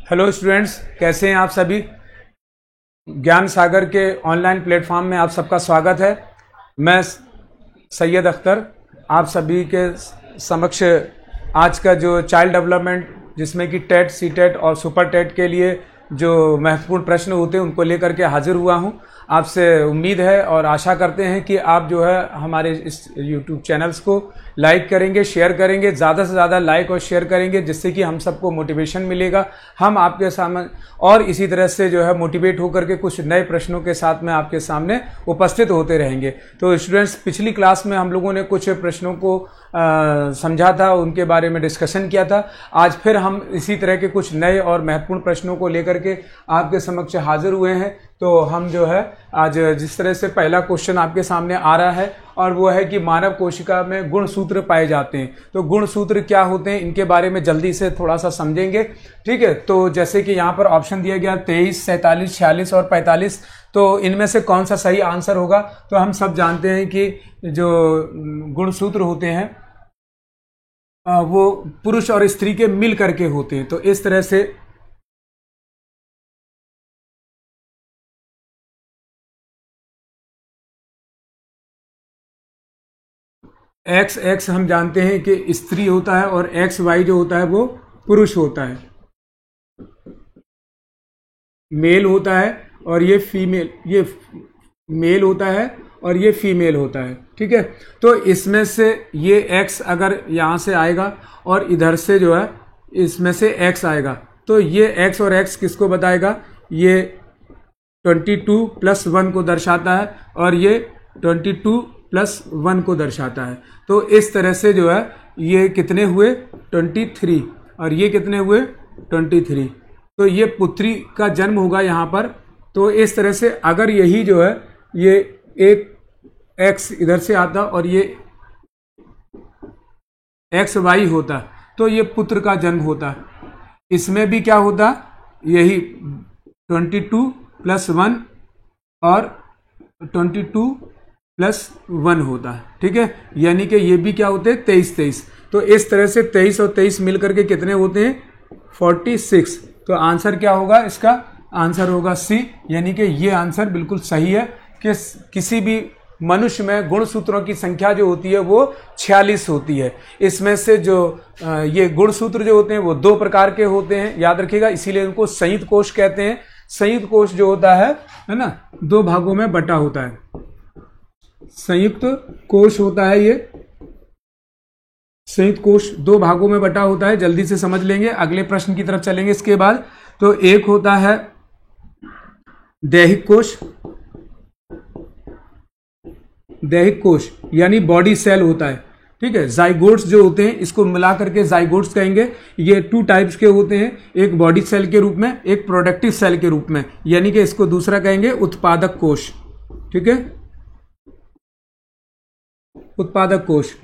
Hello students, कैसे हैं आप सभी। ज्ञान सागर के ऑनलाइन प्लेटफॉर्म में आप सबका स्वागत है। मैं सैयद अख्तर आप सभी के समक्ष आज का जो चाइल्ड डेवलपमेंट, जिसमें कि टेट, सीटेट और सुपर टेट के लिए जो महत्वपूर्ण प्रश्न होते हैं उनको लेकर के हाजिर हुआ हूं। आपसे उम्मीद है और आशा करते हैं कि आप जो है हमारे इस YouTube चैनल्स को लाइक करेंगे, शेयर करेंगे, ज़्यादा से ज़्यादा लाइक और शेयर करेंगे, जिससे कि हम सबको मोटिवेशन मिलेगा। हम आपके सामने और इसी तरह से जो है मोटिवेट होकर के कुछ नए प्रश्नों के साथ में आपके सामने उपस्थित होते रहेंगे। तो स्टूडेंट्स, पिछली क्लास में हम लोगों ने कुछ प्रश्नों को समझा था, उनके बारे में डिस्कशन किया था। आज फिर हम इसी तरह के कुछ नए और महत्वपूर्ण प्रश्नों को लेकर के आपके समक्ष हाजिर हुए हैं। तो हम जो है आज जिस तरह से पहला क्वेश्चन आपके सामने आ रहा है और वो है कि मानव कोशिका में गुण सूत्र पाए जाते हैं। तो गुण सूत्र क्या होते हैं, इनके बारे में जल्दी से थोड़ा सा समझेंगे। ठीक है, तो जैसे कि यहाँ पर ऑप्शन दिया गया 23, 47, 46 और 45, तो इनमें से कौन सा सही आंसर होगा। तो हम सब जानते हैं कि जो गुण सूत्र होते हैं वो पुरुष और स्त्री के मिल करके होते हैं। तो इस तरह से एक्स एक्स हम जानते हैं कि स्त्री होता है और एक्स वाई जो होता है वो पुरुष होता है, मेल होता है, और ये फीमेल, ये मेल होता है और ये फीमेल होता है। ठीक है, तो इसमें से ये एक्स अगर यहाँ से आएगा और इधर से जो है इसमें से एक्स आएगा, तो ये एक्स और एक्स किसको बताएगा, ये 22 + 1 को दर्शाता है और ये 22 + 1 को दर्शाता है। तो इस तरह से जो है ये कितने हुए 23 और ये कितने हुए 23। तो ये पुत्री का जन्म होगा यहाँ पर। तो इस तरह से अगर यही जो है ये एक एक्स इधर से आता और ये एक्स वाई होता तो ये पुत्र का जन्म होता। इसमें भी क्या होता, यही 22 + 1 और 22 + 1 होता है। ठीक है, यानी कि ये भी क्या होते हैं 23। तो इस तरह से 23 और 23 मिलकर के कितने होते हैं 46। तो आंसर क्या होगा, इसका आंसर होगा सी, यानी कि ये आंसर बिल्कुल सही है कि किसी भी मनुष्य में गुण सूत्रों की संख्या जो होती है वो 46 होती है। इसमें से जो ये गुण सूत्र जो होते हैं वो 2 प्रकार के होते हैं, याद रखिएगा, इसीलिए उनको संयुक्त कोश कहते हैं। संयुक्त कोश जो होता है ना, 2 भागों में बटा होता है। संयुक्त कोश होता है, ये संयुक्त कोश 2 भागों में बटा होता है। जल्दी से समझ लेंगे, अगले प्रश्न की तरफ चलेंगे इसके बाद। तो एक होता है दैहिक कोश, दैहिक कोश यानी बॉडी सेल होता है। ठीक है, जाइगोट्स जो होते हैं इसको मिला करके जाइगोट्स कहेंगे। ये 2 टाइप्स के होते हैं, एक बॉडी सेल के रूप में, एक प्रोडक्टिव सेल के रूप में, यानी कि इसको दूसरा कहेंगे उत्पादक कोश। ठीक है, उत्पादक कोश।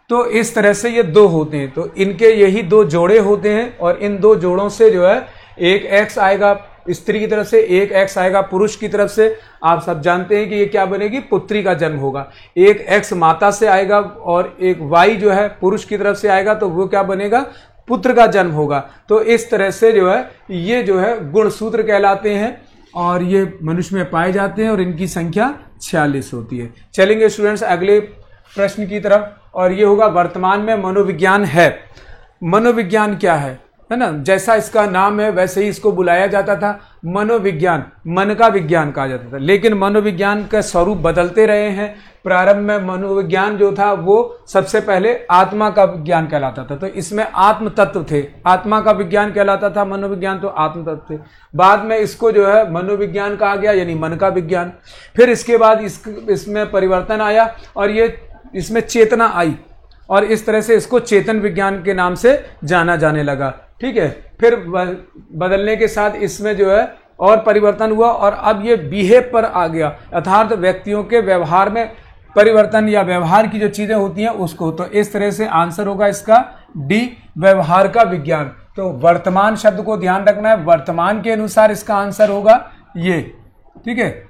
तो इस तरह से ये 2 होते हैं। तो इनके यही 2 जोड़े होते हैं और इन 2 जोड़ों से जो है एक एक्स आएगा स्त्री की तरफ से, एक एक्स आएगा पुरुष की तरफ से। आप सब जानते हैं कि ये क्या बनेगी, पुत्री का जन्म होगा। एक एक्स माता से आएगा और एक वाई जो है पुरुष की तरफ से आएगा, तो वो क्या बनेगा, पुत्र का जन्म होगा। तो इस तरह से जो है ये जो है गुण सूत्र कहलाते हैं और ये मनुष्य में पाए जाते हैं और इनकी संख्या 46 होती है। चलेंगे स्टूडेंट्स अगले प्रश्न की तरफ, और ये होगा वर्तमान में मनोविज्ञान है। मनोविज्ञान क्या है ना, जैसा इसका नाम है वैसे ही इसको बुलाया जाता था। मनोविज्ञान, मन का विज्ञान कहा जाता था, लेकिन मनोविज्ञान का स्वरूप बदलते रहे हैं। प्रारंभ में मनोविज्ञान जो था वो सबसे पहले आत्मा का विज्ञान कहलाता था, तो इसमें आत्म तत्व थे, आत्मा का विज्ञान कहलाता था मनोविज्ञान, तो आत्म तत्व थे। बाद में इसको जो है मनोविज्ञान कहा गया, यानी मन का विज्ञान। फिर इसके बाद इसमें परिवर्तन आया और ये इसमें चेतना आई और इस तरह से इसको चेतन विज्ञान के नाम से जाना जाने लगा। ठीक है, फिर बदलने के साथ इसमें जो है और परिवर्तन हुआ और अब ये बिहेव पर आ गया, अर्थात व्यक्तियों के व्यवहार में परिवर्तन या व्यवहार की जो चीजें होती हैं उसको। तो इस तरह से आंसर होगा इसका डी, व्यवहार का विज्ञान। तो वर्तमान शब्द को ध्यान रखना है, वर्तमान के अनुसार इसका आंसर होगा ये। ठीक है,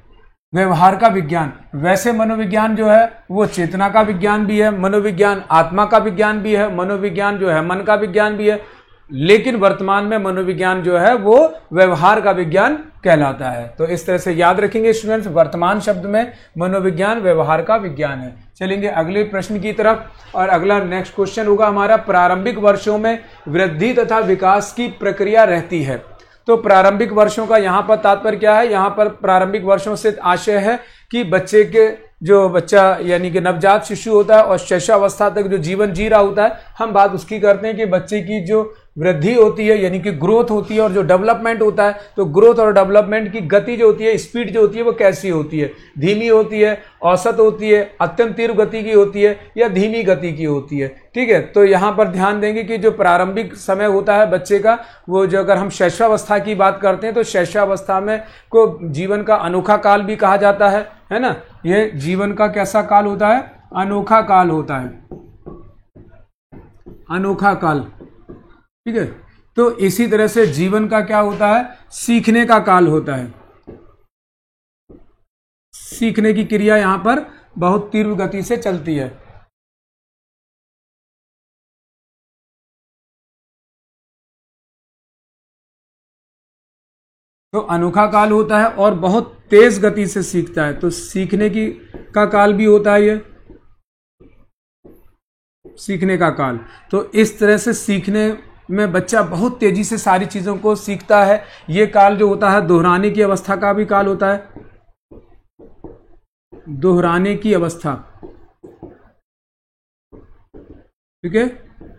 व्यवहार का विज्ञान। वैसे मनोविज्ञान जो है वो चेतना का विज्ञान भी है, मनोविज्ञान आत्मा का विज्ञान भी है, मनोविज्ञान जो है मन का विज्ञान भी है। लेकिन वर्तमान में मनोविज्ञान जो है वो व्यवहार का विज्ञान कहलाता है। तो इस तरह से याद रखेंगे स्टूडेंट्स, वर्तमान शब्द में मनोविज्ञान व्यवहार का विज्ञान है। चलेंगे अगले प्रश्न की तरफ, और अगला नेक्स्ट क्वेश्चन होगा हमारा, प्रारंभिक वर्षों में वृद्धि तथा विकास की प्रक्रिया रहती है। तो प्रारंभिक वर्षों का यहाँ पर तात्पर्य क्या है? यहाँ पर प्रारंभिक वर्षों से आशय है कि बच्चे के जो बच्चा यानी कि नवजात शिशु होता है और शैशवावस्था तक जो जीवन जी रहा होता है, हम बात उसकी करते हैं कि बच्चे की जो वृद्धि होती है यानी कि ग्रोथ होती है, और जो डेवलपमेंट होता है, तो ग्रोथ और डेवलपमेंट की गति जो होती है, स्पीड जो होती है, वो कैसी होती है? धीमी होती है, औसत होती है, अत्यंत तीव्र गति की होती है, या धीमी गति की होती है? ठीक है, तो यहाँ पर ध्यान देंगे कि जो प्रारंभिक समय होता है बच्चे का, वो जो अगर हम शैशवावस्था की बात करते हैं तो शैशवावस्था में को जीवन का अनोखा काल भी कहा जाता है ना? ये जीवन का कैसा काल होता है? अनोखा काल होता है, अनोखा काल। ठीक है, तो इसी तरह से जीवन का क्या होता है? सीखने का काल होता है। सीखने की क्रिया यहां पर बहुत तीव्र गति से चलती है। तो अनोखा काल होता है और बहुत तेज गति से सीखता है, तो सीखने की का काल भी होता है ये, सीखने का काल। तो इस तरह से सीखने में बच्चा बहुत तेजी से सारी चीजों को सीखता है। ये काल जो होता है दोहराने की अवस्था का भी काल होता है, दोहराने की अवस्था। ठीक है,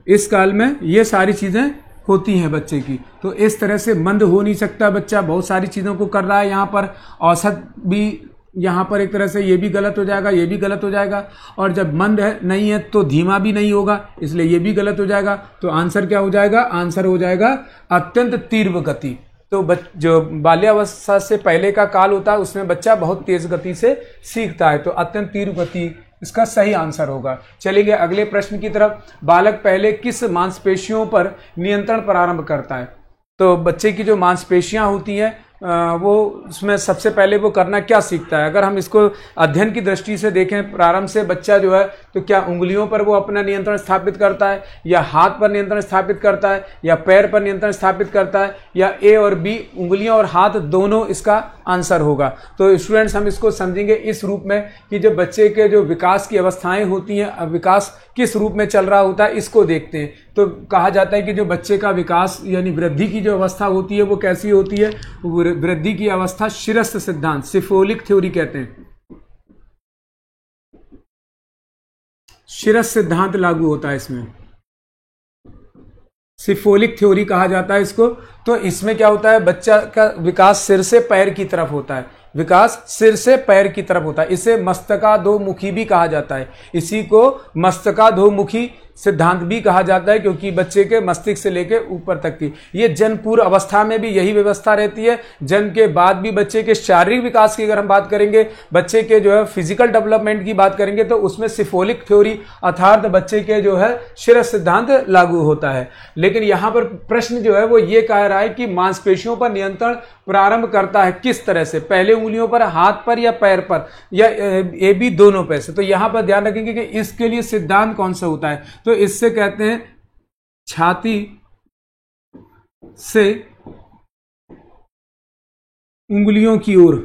इस काल में ये सारी चीजें होती हैं बच्चे की। तो इस तरह से मंद हो नहीं सकता बच्चा, बहुत सारी चीजों को कर रहा है। यहाँ पर औसत भी, यहाँ पर एक तरह से ये भी गलत हो जाएगा, ये भी गलत हो जाएगा, और जब मंद है नहीं है तो धीमा भी नहीं होगा, इसलिए ये भी गलत हो जाएगा। तो आंसर क्या हो जाएगा? आंसर हो जाएगा अत्यंत तीव्र गति। तो जो बाल्यावस्था से पहले का काल होता है उसमें बच्चा बहुत तेज गति से सीखता है, तो अत्यंत तीव्र गति इसका सही आंसर होगा। चलेंगे अगले प्रश्न की तरफ। बालक पहले किस मांसपेशियों पर नियंत्रण प्रारंभ करता है? तो बच्चे की जो मांसपेशियां होती हैं वो उसमें सबसे पहले वो करना क्या सीखता है? अगर हम इसको अध्ययन की दृष्टि से देखें, प्रारंभ से बच्चा जो है तो क्या उंगलियों पर वो अपना नियंत्रण स्थापित करता है, या हाथ पर नियंत्रण स्थापित करता है, या पैर पर नियंत्रण स्थापित करता है, या ए और बी, उंगलियां और हाथ दोनों इसका आंसर होगा। तो स्टूडेंट्स हम इसको समझेंगे इस रूप में कि जब बच्चे के जो विकास की अवस्थाएं होती हैं, विकास किस रूप में चल रहा होता है इसको देखते हैं। तो कहा जाता है कि जो बच्चे का विकास यानी वृद्धि की जो अवस्था होती है वो कैसी होती है? वृद्धि की अवस्था शिरस्त्र सिद्धांत, सिफोलिक थ्योरी कहते हैं, शिरस्त्र सिद्धांत लागू होता है इसमें, सिफोलिक थ्योरी कहा जाता है इसको। तो इसमें क्या होता है? बच्चा का विकास सिर से पैर की तरफ होता है, विकास सिर से पैर की तरफ होता है। इसे मस्तकाधोमुखी भी कहा जाता है, इसी को मस्तकाधोमुखी सिद्धांत भी कहा जाता है, क्योंकि बच्चे के मस्तिष्क से लेकर ऊपर तक की ये जन्म पूर्व अवस्था में भी यही व्यवस्था रहती है। जन्म के बाद भी बच्चे के शारीरिक विकास की अगर हम बात करेंगे, बच्चे के जो है फिजिकल डेवलपमेंट की बात करेंगे, तो उसमें सिफोलिक थ्योरी अर्थात बच्चे के जो है शिरस्त्र सिद्धांत लागू होता है। लेकिन यहां पर प्रश्न जो है वो ये कह रहा है कि मांसपेशियों पर नियंत्रण प्रारंभ करता है किस तरह से? पहले उंगलियों पर, हाथ पर, या पैर पर, या ए बी दोनों पे से? तो यहां पर ध्यान रखेंगे कि इसके लिए सिद्धांत कौन सा होता है। तो इससे कहते हैं छाती से उंगलियों की ओर,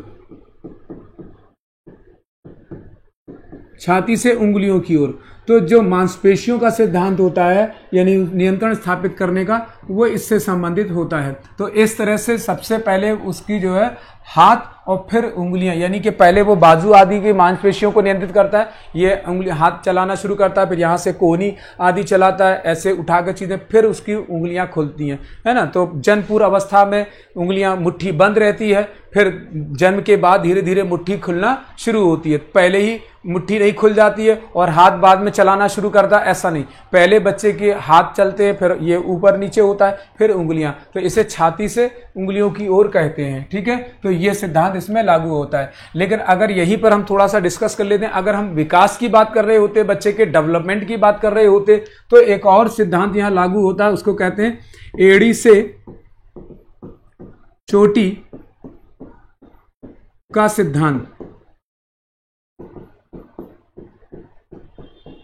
छाती से उंगलियों की ओर। तो जो मांसपेशियों का सिद्धांत होता है यानी नियंत्रण स्थापित करने का, वो इससे संबंधित होता है। तो इस तरह से सबसे पहले उसकी जो है हाथ और फिर उंगलियां, यानी कि पहले वो बाजू आदि की मांसपेशियों को नियंत्रित करता है, ये उंगली हाथ चलाना शुरू करता है, फिर यहाँ से कोहनी आदि चलाता है, ऐसे उठाकर चीजें, फिर उसकी उंगलियां खुलती हैं, है ना। तो जन्मपूर्व अवस्था में उंगलियां मुट्ठी बंद रहती है, फिर जन्म के बाद धीरे धीरे मुट्ठी खुलना शुरू होती है। पहले ही मुट्ठी नहीं खुल जाती है और हाथ बाद में चलाना शुरू करता है, ऐसा नहीं। पहले बच्चे के हाथ चलते हैं, फिर ये ऊपर नीचे होता है, फिर उंगलियां। तो इसे छाती से उंगलियों की ओर कहते हैं, ठीक है। तो ये सिद्धांत इसमें लागू होता है। लेकिन अगर यहीं पर हम थोड़ा सा डिस्कस कर लेते हैं, अगर हम विकास की बात कर रहे होते, बच्चे के डेवलपमेंट की बात कर रहे होते, तो एक और सिद्धांत यहां लागू होता है, उसको कहते हैं एड़ी से चोटी का सिद्धांत।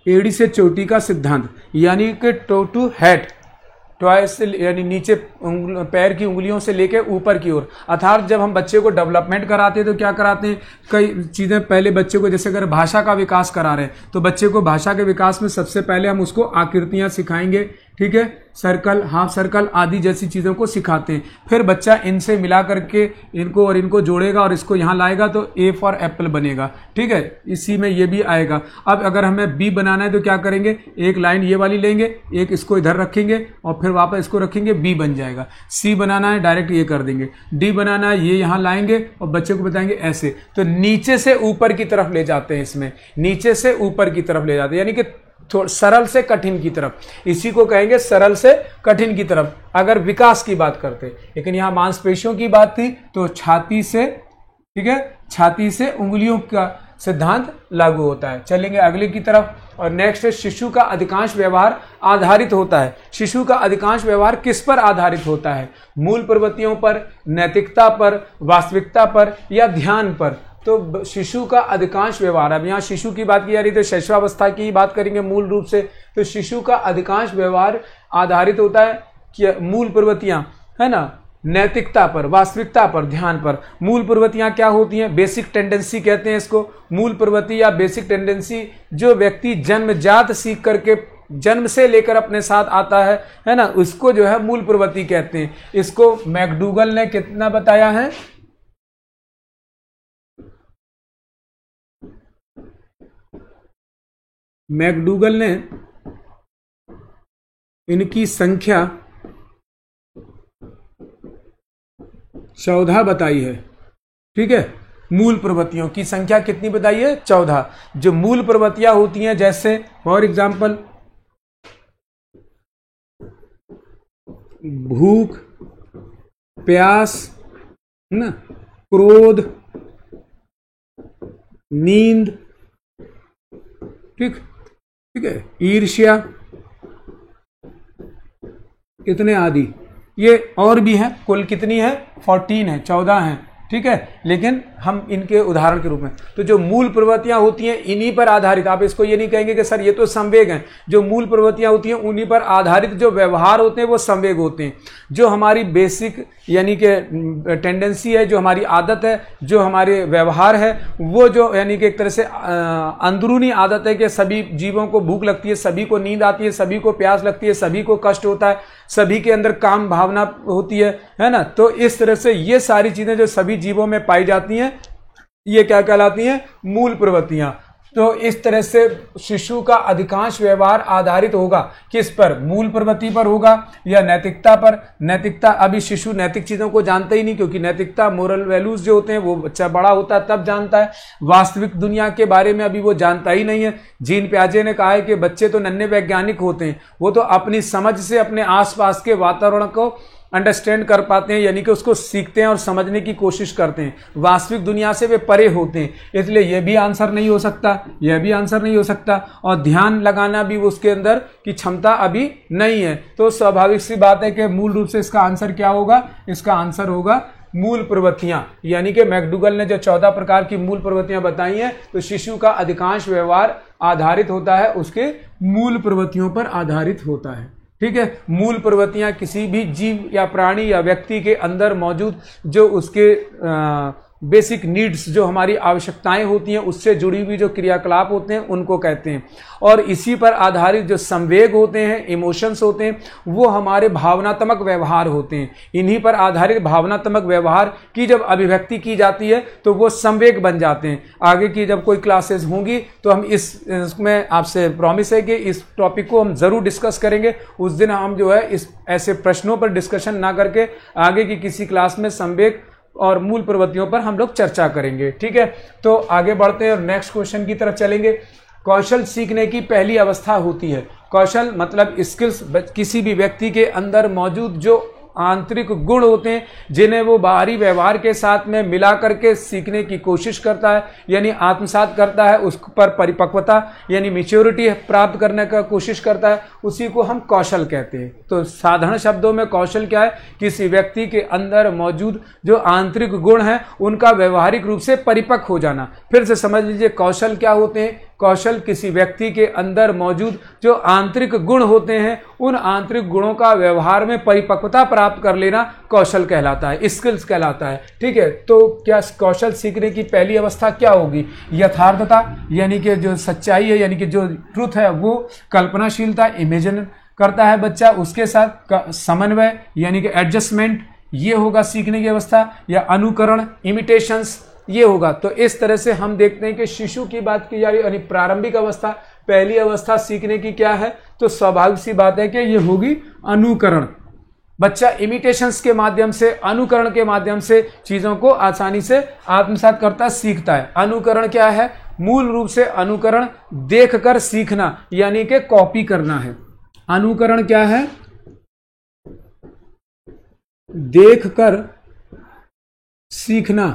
एड़ी से चोटी का सिद्धांत यानी कि टो टू हेड, ट्वाइस यानी नीचे पैर की उंगलियों से लेकर ऊपर की ओर। अर्थात जब हम बच्चे को डेवलपमेंट कराते हैं तो क्या कराते हैं, कई चीज़ें पहले बच्चे को, जैसे अगर भाषा का विकास करा रहे हैं तो बच्चे को भाषा के विकास में सबसे पहले हम उसको आकृतियाँ सिखाएंगे, ठीक है, सर्कल, हाफ सर्कल आदि जैसी चीज़ों को सिखाते हैं। फिर बच्चा इनसे मिला करके इनको और इनको जोड़ेगा और इसको यहाँ लाएगा तो ए फॉर एप्पल बनेगा, ठीक है, इसी में ये भी आएगा। अब अगर हमें बी बनाना है तो क्या करेंगे, एक लाइन ये वाली लेंगे, एक इसको इधर रखेंगे और फिर वापस इसको रखेंगे, बी बन जाएगा। सी बनाना है डायरेक्ट ये कर देंगे, डी बनाना है ये यहाँ लाएंगे और बच्चे को बताएंगे ऐसे। तो नीचे से ऊपर की तरफ ले जाते हैं, इसमें नीचे से ऊपर की तरफ ले जाते हैं, यानी कि सरल से कठिन की तरफ, इसी को कहेंगे सरल से कठिन की तरफ अगर विकास की बात करते। लेकिन यहां मांसपेशियों की बात थी तो छाती से, ठीक है, छाती से उंगलियों का सिद्धांत लागू होता है। चलेंगे अगले की तरफ और नेक्स्ट है शिशु का अधिकांश व्यवहार आधारित होता है। शिशु का अधिकांश व्यवहार किस पर आधारित होता है, मूल प्रवृत्तियों पर, नैतिकता पर, वास्तविकता पर या ध्यान पर। तो शिशु का अधिकांश व्यवहार, अब यहाँ शिशु की बात की जा रही है तो शैशवावस्था की बात करेंगे मूल रूप से। तो शिशु का अधिकांश व्यवहार आधारित होता है कि मूल प्रवृत्तियां, है ना, नैतिकता पर, वास्तविकता पर, ध्यान पर। मूल प्रवृत्तियां क्या होती हैं, बेसिक टेंडेंसी कहते हैं इसको। मूल प्रवृत्ति या बेसिक टेंडेंसी जो व्यक्ति जन्मजात सीख करके जन्म से लेकर अपने साथ आता है ना, उसको जो है मूल प्रवृत्ति कहते हैं। इसको मैकडूगल ने कितना बताया है, मैकडूगल ने इनकी संख्या 14 बताई है, ठीक है। मूल प्रवृत्तियों की संख्या कितनी बताई है, 14। जो मूल प्रवृत्तियां होती हैं जैसे फॉर एग्जाम्पल भूख, प्यास, है ना, क्रोध, नींद, ठीक है, ईर्ष्या, इतने आदि, ये और भी हैं। कुल कितनी है, 14 है, 14 हैं, ठीक है। लेकिन हम इनके उदाहरण के रूप में, तो जो मूल प्रवृत्तियां होती हैं इन्हीं पर आधारित, आप इसको ये नहीं कहेंगे कि सर ये तो संवेग हैं। जो मूल प्रवृत्तियां होती हैं उन्हीं पर आधारित जो व्यवहार होते हैं वो संवेग होते हैं। जो हमारी बेसिक यानी कि टेंडेंसी है, जो हमारी आदत है, जो हमारे व्यवहार है, वो जो यानी कि एक तरह से अंदरूनी आदत है कि सभी जीवों को भूख लगती है, सभी को नींद आती है, सभी को प्यास लगती है, सभी को कष्ट होता है, सभी के अंदर काम भावना होती है ना। तो इस तरह से ये सारी चीजें जो सभी जीवों में पाई जाती हैं ये क्या कहलाती हैं, मूल प्रवृत्तियां। तो इस तरह से शिशु का अधिकांश व्यवहार आधारित होगा किस पर, मूल प्रवृत्ति पर होगा या नैतिकता पर। नैतिकता, अभी शिशु नैतिक चीजों को जानता ही नहीं, क्योंकि नैतिकता, मोरल वैल्यूज जो होते हैं वो बच्चा बड़ा होता है तब जानता है। वास्तविक दुनिया के बारे में अभी वो जानता ही नहीं है। जीन प्याजे ने कहा है कि बच्चे तो नन्हे वैज्ञानिक होते हैं, वो तो अपनी समझ से अपने आसपास के वातावरण को अंडरस्टैंड कर पाते हैं, यानी कि उसको सीखते हैं और समझने की कोशिश करते हैं। वास्तविक दुनिया से वे परे होते हैं, इसलिए यह भी आंसर नहीं हो सकता, यह भी आंसर नहीं हो सकता। और ध्यान लगाना भी उसके अंदर की क्षमता अभी नहीं है। तो स्वाभाविक सी बात है कि मूल रूप से इसका आंसर क्या होगा, इसका आंसर होगा मूल प्रवृत्तियां। यानी कि मैकडूगल ने जो 14 प्रकार की मूल प्रवृत्तियां बताई हैं, तो शिशु का अधिकांश व्यवहार आधारित होता है उसके मूल प्रवृत्तियों पर आधारित होता है, ठीक है। मूल प्रवृत्तियां किसी भी जीव या प्राणी या व्यक्ति के अंदर मौजूद जो उसके बेसिक नीड्स, जो हमारी आवश्यकताएं होती हैं, उससे जुड़ी हुई जो क्रियाकलाप होते हैं उनको कहते हैं। और इसी पर आधारित जो संवेग होते हैं, इमोशंस होते हैं, वो हमारे भावनात्मक व्यवहार होते हैं। इन्हीं पर आधारित भावनात्मक व्यवहार की जब अभिव्यक्ति की जाती है तो वो संवेग बन जाते हैं। आगे की जब कोई क्लासेस होंगी तो हम इसमें आपसे प्रॉमिस है कि इस टॉपिक को हम जरूर डिस्कस करेंगे। उस दिन हम जो है इस ऐसे प्रश्नों पर डिस्कशन ना करके आगे की किसी क्लास में संवेग और मूल प्रवृत्तियों पर हम लोग चर्चा करेंगे, ठीक है। तो आगे बढ़ते हैं और नेक्स्ट क्वेश्चन की तरफ चलेंगे। कौशल सीखने की पहली अवस्था होती है। कौशल मतलब स्किल्स, किसी भी व्यक्ति के अंदर मौजूद जो आंतरिक गुण होते हैं जिन्हें वो बाहरी व्यवहार के साथ में मिला करके सीखने की कोशिश करता है, यानी आत्मसात करता है, उस पर परिपक्वता यानी मैच्योरिटी प्राप्त करने का कोशिश करता है, उसी को हम कौशल कहते हैं। तो साधारण शब्दों में कौशल क्या है, किसी व्यक्ति के अंदर मौजूद जो आंतरिक गुण हैं उनका व्यवहारिक रूप से परिपक्व हो जाना। फिर से समझ लीजिए कौशल क्या होते हैं, कौशल किसी व्यक्ति के अंदर मौजूद जो आंतरिक गुण होते हैं, उन आंतरिक गुणों का व्यवहार में परिपक्वता प्राप्त कर लेना कौशल कहलाता है, स्किल्स कहलाता है। ठीक है, तो क्या कौशल सीखने की पहली अवस्था क्या होगी? यथार्थता, यानी कि जो सच्चाई है, यानी कि जो ट्रुथ है वो कल्पनाशीलता, इमेजिन करता है बच्चा, उसके साथ समन्वय यानी कि एडजस्टमेंट, ये होगा सीखने की अवस्था, या अनुकरण, इमिटेशंस, ये होगा। तो इस तरह से हम देखते हैं कि शिशु की बात की जा रही है, यानी प्रारंभिक अवस्था, पहली अवस्था सीखने की क्या है? तो स्वाभाविक सी बात है कि ये होगी अनुकरण। बच्चा इमिटेशंस के माध्यम से, अनुकरण के माध्यम से चीजों को आसानी से आत्मसात करता, सीखता है। अनुकरण क्या है? मूल रूप से अनुकरण देखकर सीखना, यानी कि कॉपी करना है। अनुकरण क्या है? देखकर सीखना,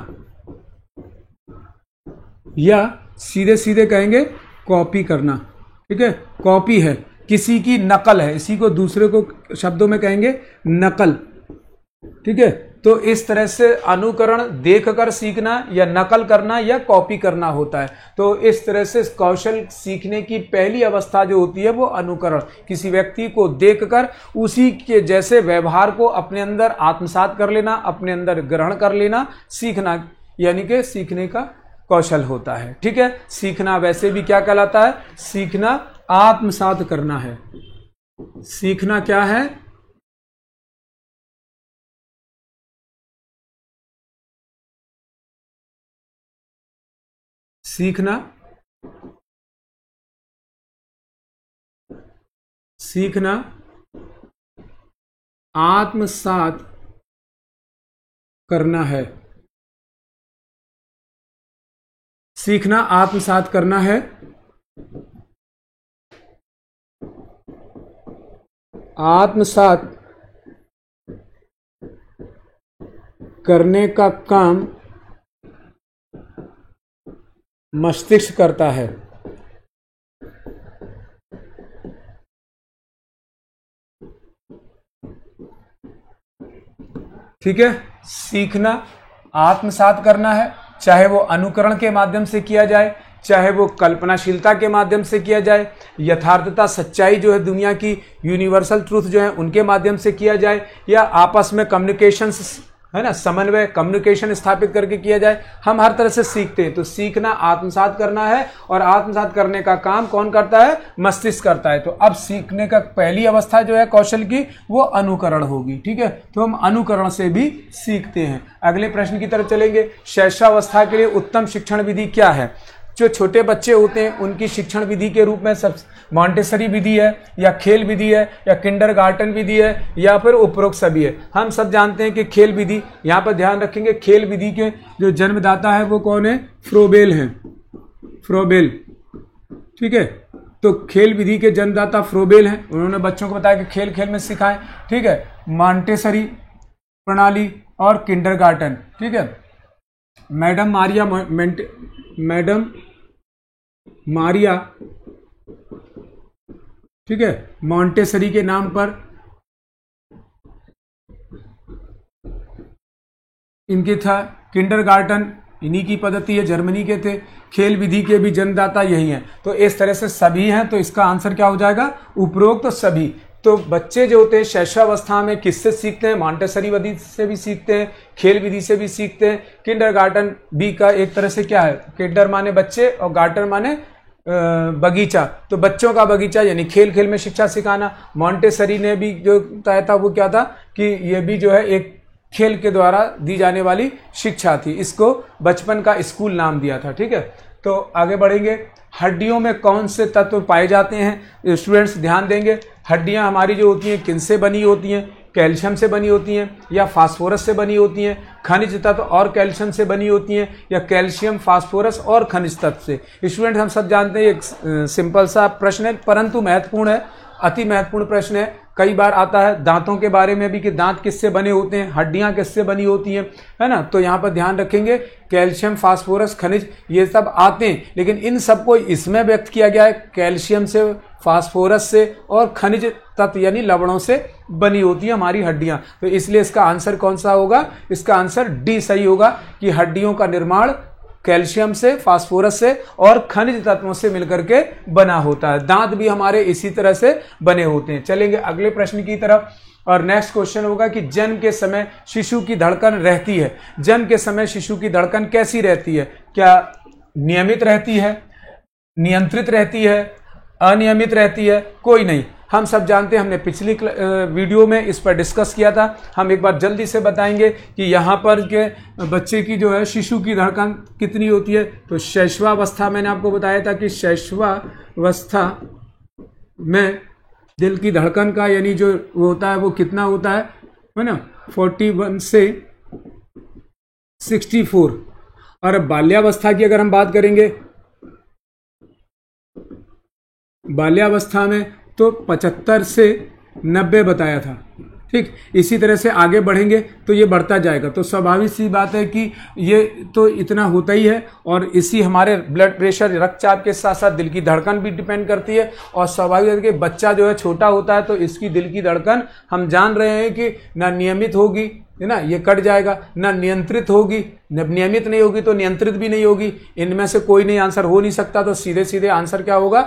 या सीधे सीधे कहेंगे कॉपी करना। ठीक है, कॉपी है, किसी की नकल है, इसी को दूसरे को शब्दों में कहेंगे नकल। ठीक है, तो इस तरह से अनुकरण देखकर सीखना या नकल करना या कॉपी करना होता है। तो इस तरह से कौशल सीखने की पहली अवस्था जो होती है वो अनुकरण, किसी व्यक्ति को देखकर उसी के जैसे व्यवहार को अपने अंदर आत्मसात कर लेना, अपने अंदर ग्रहण कर लेना, सीखना, यानी कि सीखने का कौशल होता है। ठीक है, सीखना वैसे भी क्या कहलाता है? सीखना आत्मसात करना है। सीखना क्या है? सीखना आत्मसात करना है। सीखना आत्मसात करना है। आत्मसात करने का काम मस्तिष्क करता है। ठीक है, सीखना आत्मसात करना है, चाहे वो अनुकरण के माध्यम से किया जाए, चाहे वो कल्पनाशीलता के माध्यम से किया जाए, यथार्थता, सच्चाई जो है दुनिया की, यूनिवर्सल ट्रूथ जो है उनके माध्यम से किया जाए, या आपस में कम्युनिकेशन है ना, समन्वय, कम्युनिकेशन स्थापित करके किया जाए। हम हर तरह से सीखते हैं। तो सीखना आत्मसात करना है, और आत्मसात करने का काम कौन करता है? मस्तिष्क करता है। तो अब सीखने का पहली अवस्था जो है कौशल की वो अनुकरण होगी। ठीक है, तो हम अनुकरण से भी सीखते हैं। अगले प्रश्न की तरफ चलेंगे। शैशवावस्था के लिए उत्तम शिक्षण विधि क्या है? जो छोटे बच्चे होते हैं उनकी शिक्षण विधि के रूप में सब मॉन्टेसरी विधि है, या खेल विधि है, या किंडरगार्टन विधि है, या फिर उपरोक्त सभी है। हम सब जानते हैं कि खेल विधि, यहाँ पर ध्यान रखेंगे खेल विधि के जो जन्मदाता है वो कौन है? फ्रोबेल है, फ्रोबेल। ठीक है, तो खेल विधि के जन्मदाता फ्रोबेल हैं। उन्होंने बच्चों को बताया कि खेल खेल में सिखाएं। ठीक है, मॉन्टेसरी प्रणाली और किंडरगार्टन। ठीक है, मैडम मारिया, ठीक है, मॉन्टेसरी के नाम पर इनके था। किंडरगार्टन इन्हीं की पद्धति है, जर्मनी के थे। खेल विधि के भी जन्मदाता यही हैं। तो इस तरह से सभी हैं, तो इसका आंसर क्या हो जाएगा? उपरोक्त सभी। तो बच्चे जो होते हैं शैशवावस्था में किससे सीखते हैं? मॉन्टेसरी विधि से भी सीखते हैं, खेल विधि से भी सीखते हैं। किंडरगार्टन भी का एक तरह से क्या है? किंडर माने बच्चे और गार्टन माने बगीचा, तो बच्चों का बगीचा, यानी खेल खेल में शिक्षा सिखाना। मॉन्टेसरी ने भी जो बताया था वो क्या था कि ये भी जो है एक खेल के द्वारा दी जाने वाली शिक्षा थी। इसको बचपन का स्कूल नाम दिया था। ठीक है, तो आगे बढ़ेंगे। हड्डियों में कौन से तत्व पाए जाते हैं? स्टूडेंट्स ध्यान देंगे। हड्डियां हमारी जो होती हैं किनसे बनी होती हैं? कैल्शियम से बनी होती हैं, या फास्फोरस से बनी होती हैं? खनिज तत्व और कैल्शियम से बनी होती हैं, या कैल्शियम, फास्फोरस और खनिज तत्व से? स्टूडेंट हम सब जानते हैं एक सिंपल सा प्रश्न है, परंतु महत्वपूर्ण है, अति महत्वपूर्ण प्रश्न है। कई बार आता है दांतों के बारे में भी कि दांत किससे बने होते हैं, हड्डियां किससे बनी होती हैं, है ना। तो यहाँ पर ध्यान रखेंगे कैल्शियम, फास्फोरस, खनिज ये सब आते हैं, लेकिन इन सबको इसमें व्यक्त किया गया है कैल्शियम से, फास्फोरस से और खनिज तत्व यानी लवणों से बनी होती है हमारी हड्डियां। तो इसलिए इसका आंसर कौन सा होगा? इसका आंसर डी सही होगा कि हड्डियों का निर्माण कैल्शियम से, फास्फोरस से और खनिज तत्वों से मिलकर के बना होता है। दांत भी हमारे इसी तरह से बने होते हैं। चलेंगे अगले प्रश्न की तरफ और नेक्स्ट क्वेश्चन होगा कि जन्म के समय शिशु की धड़कन रहती है। जन्म के समय शिशु की धड़कन कैसी रहती है? क्या नियमित रहती है, नियंत्रित रहती है, अनियमित रहती है? कोई नहीं, हम सब जानते हैं, हमने पिछली वीडियो में इस पर डिस्कस किया था। हम एक बार जल्दी से बताएंगे कि यहाँ पर के बच्चे की जो है शिशु की धड़कन कितनी होती है। तो शैशवावस्था मैंने आपको बताया था कि शैशवावस्था में दिल की धड़कन का यानी जो वो होता है वो कितना होता है ना, 41 से 64। और बाल्यावस्था की अगर हम बात करेंगे, बाल्यावस्था में तो 75 से 90 बताया था। ठीक, इसी तरह से आगे बढ़ेंगे तो ये बढ़ता जाएगा। तो स्वाभाविक सी बात है कि ये तो इतना होता ही है। और इसी हमारे ब्लड प्रेशर, रक्तचाप के साथ साथ दिल की धड़कन भी डिपेंड करती है। और स्वाभाविक है कि बच्चा जो है छोटा होता है तो इसकी दिल की धड़कन हम जान रहे हैं कि ना नियमित होगी, है ना, ये कट जाएगा, ना नियंत्रित होगी, नियमित नहीं होगी तो नियंत्रित भी नहीं होगी। इनमें से कोई नहीं आंसर हो नहीं सकता। तो सीधे सीधे आंसर क्या होगा?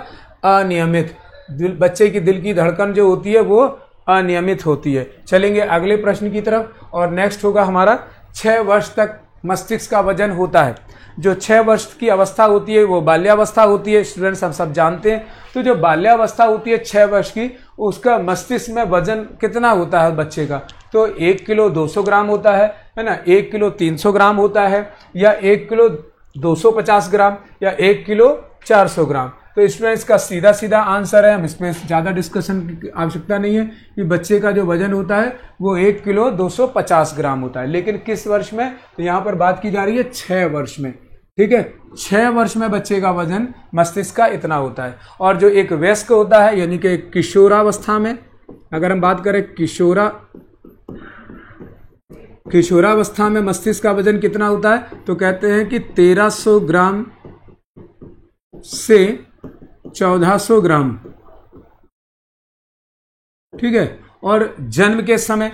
अनियमित। बच्चे की दिल की धड़कन जो होती है वो अनियमित होती है। चलेंगे अगले प्रश्न की तरफ और नेक्स्ट होगा हमारा 6 वर्ष तक मस्तिष्क का वजन होता है। जो 6 वर्ष की अवस्था होती है वो बाल्यावस्था होती है। स्टूडेंट्स हम सब जानते हैं। तो जो बाल्यावस्था होती है 6 वर्ष की, उसका मस्तिष्क में वजन कितना होता है बच्चे का? तो 1 किलो 200 ग्राम होता है ना, 1 किलो 300 ग्राम होता है, या 1 किलो 250 ग्राम, या 1 किलो 400 ग्राम। तो स्टूडेंट्स का सीधा सीधा आंसर है, हम इसमें ज़्यादा डिस्कशन की आवश्यकता नहीं है कि बच्चे का जो वजन होता है वो 1 किलो 250 ग्राम होता है। लेकिन किस वर्ष में? तो यहाँ पर बात की जा रही है 6 वर्ष में। ठीक है, 6 वर्ष में बच्चे का वजन मस्तिष्क का इतना होता है। और जो एक वयस्क होता है यानी कि किशोरावस्था में, अगर हम बात करें किशोरावस्था में मस्तिष्क का वजन कितना होता है? तो कहते हैं कि 1300 ग्राम से 1400 ग्राम। ठीक है, और जन्म के समय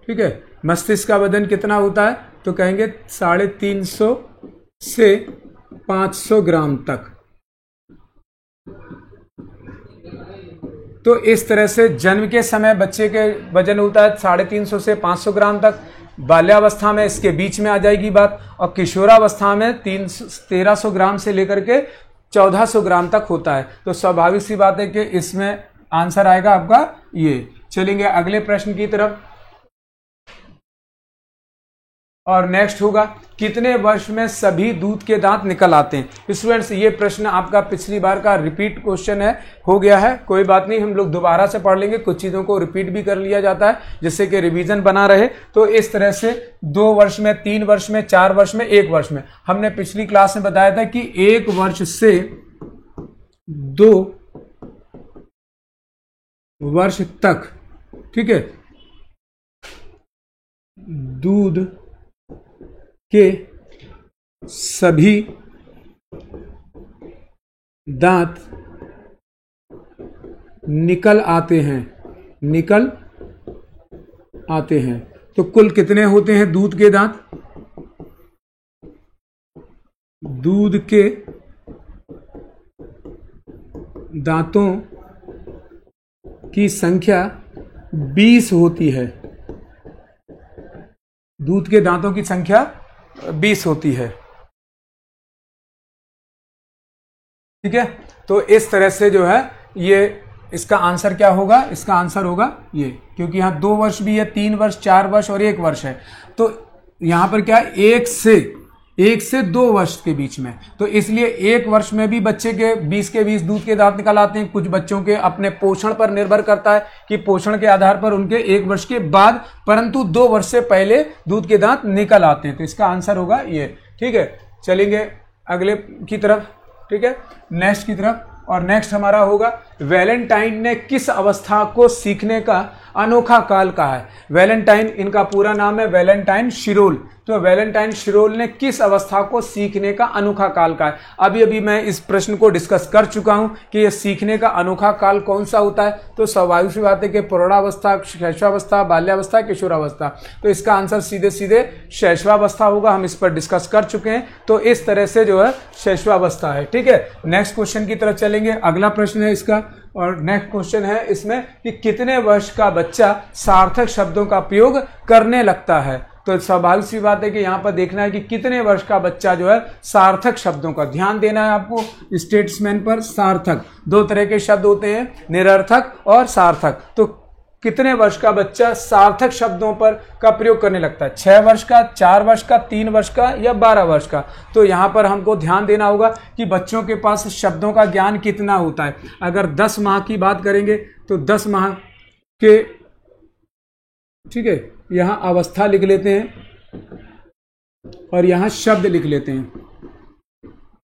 ठीक है मस्तिष्क का वजन कितना होता है? तो कहेंगे 350 से 500 ग्राम तक। तो इस तरह से जन्म के समय बच्चे के वजन होता है 350 से 500 ग्राम तक। बाल्यावस्था में इसके बीच में आ जाएगी बात, और किशोरावस्था में 1300 ग्राम से लेकर के 1400 ग्राम तक होता है। तो स्वाभाविक सी बात है कि इसमें आंसर आएगा आपका ये। चलेंगे अगले प्रश्न की तरफ और नेक्स्ट होगा कितने वर्ष में सभी दूध के दांत निकल आते हैं। स्टूडेंट्स ये प्रश्न आपका पिछली बार का रिपीट क्वेश्चन हो गया है। कोई बात नहीं, हम लोग दोबारा से पढ़ लेंगे। कुछ चीजों को रिपीट भी कर लिया जाता है जिससे कि रिवीजन बना रहे। तो इस तरह से 2 वर्ष में, 3 वर्ष में, 4 वर्ष में, 1 वर्ष में। हमने पिछली क्लास में बताया था कि 1 वर्ष से 2 वर्ष तक, ठीक है, दूध के सभी दांत निकल आते हैं। तो कुल कितने होते हैं दूध के दांत? दूध के दांतों की संख्या 20 होती है। दूध के दांतों की संख्या 20 होती है। ठीक है, तो इस तरह से जो है ये इसका आंसर क्या होगा? इसका आंसर होगा ये, क्योंकि यहां 2 वर्ष भी है, 3 वर्ष, 4 वर्ष और 1 वर्ष है। तो यहां पर क्या है? 1 से 2 वर्ष के बीच में। तो इसलिए 1 वर्ष में भी बच्चे के 20 के 20 दूध के दांत निकल आते हैं। कुछ बच्चों के अपने पोषण पर निर्भर करता है कि पोषण के आधार पर उनके 1 वर्ष के बाद, परंतु 2 वर्ष से पहले दूध के दांत निकल आते हैं। तो इसका आंसर होगा ये। ठीक है, चलेंगे अगले की तरफ। ठीक है, नेक्स्ट की तरफ। और नेक्स्ट हमारा होगा वैलेंटाइन ने किस अवस्था को सीखने का अनोखा काल कहा है। वैलेंटाइन, इनका पूरा नाम है वैलेंटाइन शिरोल। तो वैलेंटाइन शिरोल ने किस अवस्था को सीखने का अनोखा काल कहा है? अभी अभी मैं इस प्रश्न को डिस्कस कर चुका हूं कि यह सीखने का अनोखा काल कौन सा होता है। तो स्वाभाविक सी बात है कि प्रौढ़ावस्था, शैशवावस्था, बाल्यावस्था, किशोरावस्था। तो इसका आंसर सीधे सीधे शैशवावस्था होगा। हम इस पर डिस्कस कर चुके हैं। तो इस तरह से जो है शैशवावस्था है। ठीक है, नेक्स्ट क्वेश्चन की तरफ चलेंगे। अगला प्रश्न है इसका, और नेक्स्ट क्वेश्चन है इसमें कि कितने वर्ष का बच्चा सार्थक शब्दों का प्रयोग करने लगता है? तो स्वाभाविक सी बात है कि यहां पर देखना है कि कितने वर्ष का बच्चा जो है सार्थक शब्दों का ध्यान देना है आपको। स्टेट्समैन पर सार्थक, दो तरह के शब्द होते हैं, निरर्थक और सार्थक। तो कितने वर्ष का बच्चा सार्थक शब्दों पर का प्रयोग करने लगता है? 6 वर्ष का, 4 वर्ष का, 3 वर्ष का या 12 वर्ष का? तो यहां पर हमको ध्यान देना होगा कि बच्चों के पास शब्दों का ज्ञान कितना होता है। अगर 10 माह की बात करेंगे तो 10 माह के, ठीक है, यहां अवस्था लिख लेते हैं और यहां शब्द लिख लेते हैं।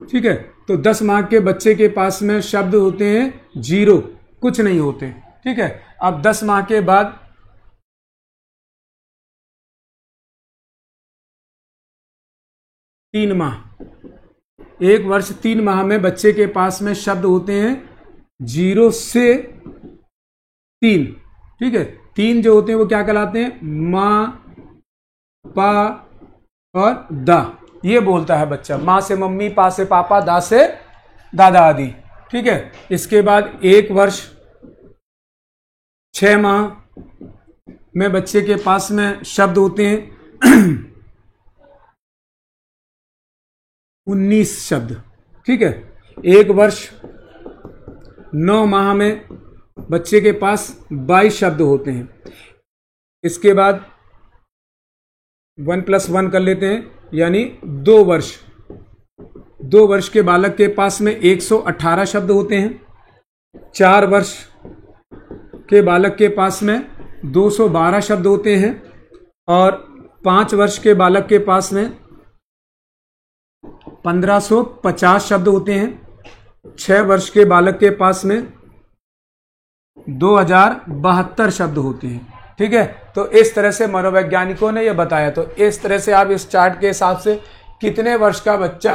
ठीक है, तो 10 माह के बच्चे के पास में शब्द होते हैं 0, कुछ नहीं होते। ठीक है, अब 10 माह के बाद 3 माह, 1 वर्ष 3 माह में बच्चे के पास में शब्द होते हैं 0 से 3। ठीक है, 3 जो होते हैं वो क्या कहलाते हैं? माँ, पा और दा। ये बोलता है बच्चा। माँ से मम्मी, पा से पापा, दा से दादा आदि। ठीक है, इसके बाद 1 वर्ष 6 माह में बच्चे के पास में शब्द होते हैं 19 शब्द। ठीक है, 1 वर्ष 9 माह में बच्चे के पास 22 शब्द होते हैं। इसके बाद 1 + 1 कर लेते हैं, यानी 2 वर्ष। 2 वर्ष के बालक के पास में 118 शब्द होते हैं। 4 वर्ष के बालक के पास में 212 शब्द होते हैं और 5 वर्ष के बालक के पास में 1550 शब्द होते हैं। 6 वर्ष के बालक के पास में 2072 शब्द होते हैं। ठीक है, तो इस तरह से मनोवैज्ञानिकों ने यह बताया। तो इस तरह से आप इस चार्ट के हिसाब से कितने वर्ष का बच्चा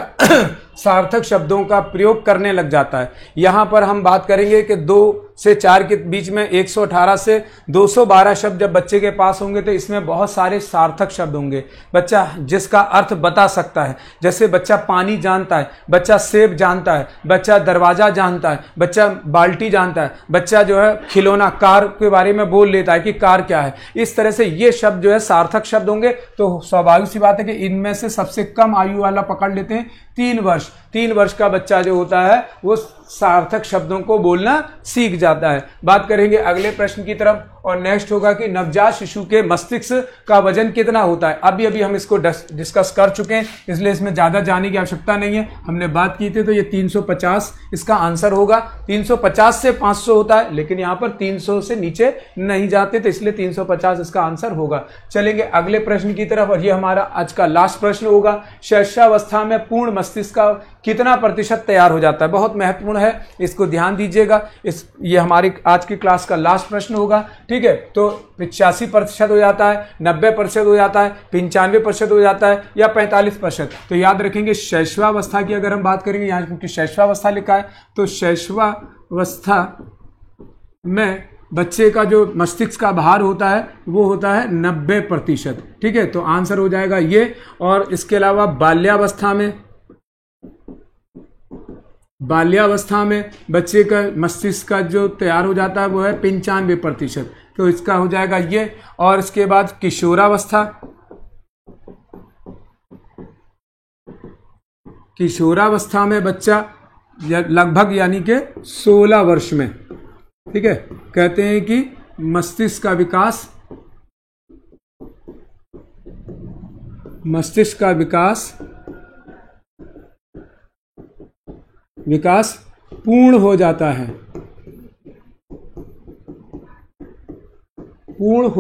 सार्थक शब्दों का प्रयोग करने लग जाता है। यहां पर हम बात करेंगे कि 2 से 4 के बीच में 118 से 212 शब्द जब बच्चे के पास होंगे तो इसमें बहुत सारे सार्थक शब्द होंगे। बच्चा जिसका अर्थ बता सकता है, जैसे बच्चा पानी जानता है, बच्चा सेब जानता है, बच्चा दरवाजा जानता है, बच्चा बाल्टी जानता है, बच्चा जो है खिलौना कार के बारे में बोल लेता है कि कार क्या है। इस तरह से ये शब्द जो है सार्थक शब्द होंगे। तो स्वाभाविक सी बात है कि इनमें से सबसे कम आयु वाला पकड़ लेते हैं 3 वर्ष। 3 वर्ष का बच्चा जो होता है वो सार्थक शब्दों को बोलना सीख जाता है। बात करेंगे अगले प्रश्न की तरफ, और नेक्स्ट होगा कि नवजात शिशु के मस्तिष्क का वजन कितना होता है। अभी अभी हम इसको डिस्कस कर चुके हैं, इसलिए इसमें ज्यादा जाने की आवश्यकता नहीं है। हमने बात की थी, तो ये 350 इसका आंसर होगा। 350 से 500 होता है, लेकिन यहां पर 300 से नीचे नहीं जाते, तो इसलिए 350 इसका आंसर होगा। चलेंगे अगले प्रश्न की तरफ, और ये हमारा आज का लास्ट प्रश्न होगा। शैशवावस्था में पूर्ण मस्तिष्क का कितना प्रतिशत तैयार हो जाता है? बहुत महत्वपूर्ण है, इसको ध्यान दीजिएगा। ये हमारी आज की क्लास का लास्ट प्रश्न होगा। ठीक है, तो 85% हो जाता है, 90% हो जाता है, 95% हो जाता है, या 45%? तो याद रखेंगे शैशवावस्था की अगर हम बात करेंगे, यहाँ क्योंकि शैशवावस्था लिखा है, तो शैशवावस्था में बच्चे का जो मस्तिष्क का भार होता है वो होता है 90%। ठीक है, तो आंसर हो जाएगा ये। और इसके अलावा बाल्यावस्था में बच्चे का मस्तिष्क का जो तैयार हो जाता है वो है 95%, तो इसका हो जाएगा ये। और इसके बाद किशोरावस्था में बच्चा लगभग यानी कि 16 वर्ष में, ठीक है, कहते हैं कि मस्तिष्क का विकास पूर्ण हो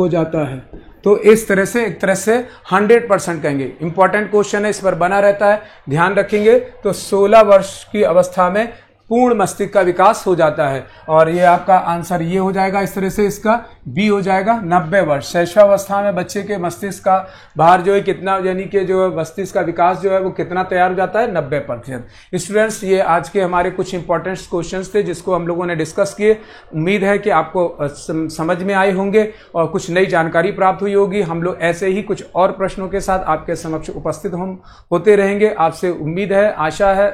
जाता है, तो इस तरह से एक तरह से 100% कहेंगे। इंपॉर्टेंट क्वेश्चन है, इस पर बना रहता है, ध्यान रखेंगे। तो 16 वर्ष की अवस्था में पूर्ण मस्तिष्क का विकास हो जाता है। और ये आपका आंसर ये हो जाएगा, इस तरह से इसका बी हो जाएगा 90 वर्ष। शैशवावस्था में बच्चे के मस्तिष्क का भार जो है कितना, यानी कि जो मस्तिष्क का विकास जो है वो कितना तैयार हो जाता है, 90%। स्टूडेंट्स, ये आज के हमारे कुछ इंपॉर्टेंट क्वेश्चंस थे जिसको हम लोगों ने डिस्कस किए। उम्मीद है कि आपको समझ में आए होंगे और कुछ नई जानकारी प्राप्त हुई होगी। हम लोग ऐसे ही कुछ और प्रश्नों के साथ आपके समक्ष उपस्थित होते रहेंगे। आपसे उम्मीद है, आशा है,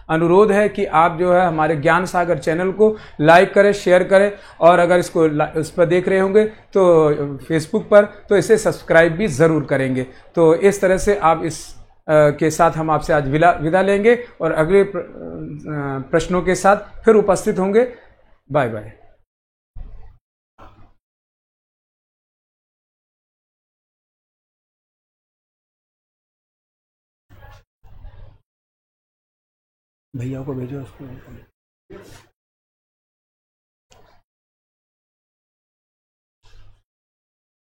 अनुरोध है कि आप जो है हमारे ज्ञान सागर चैनल को लाइक करें, शेयर करें, और अगर इसको उस पर देख रहे होंगे तो फेसबुक पर, तो इसे सब्सक्राइब भी ज़रूर करेंगे। तो इस तरह से आप इस के साथ हम आपसे आज विदा लेंगे और अगले प्रश्नों के साथ फिर उपस्थित होंगे। Bye bye. भैया को भेजो उसको।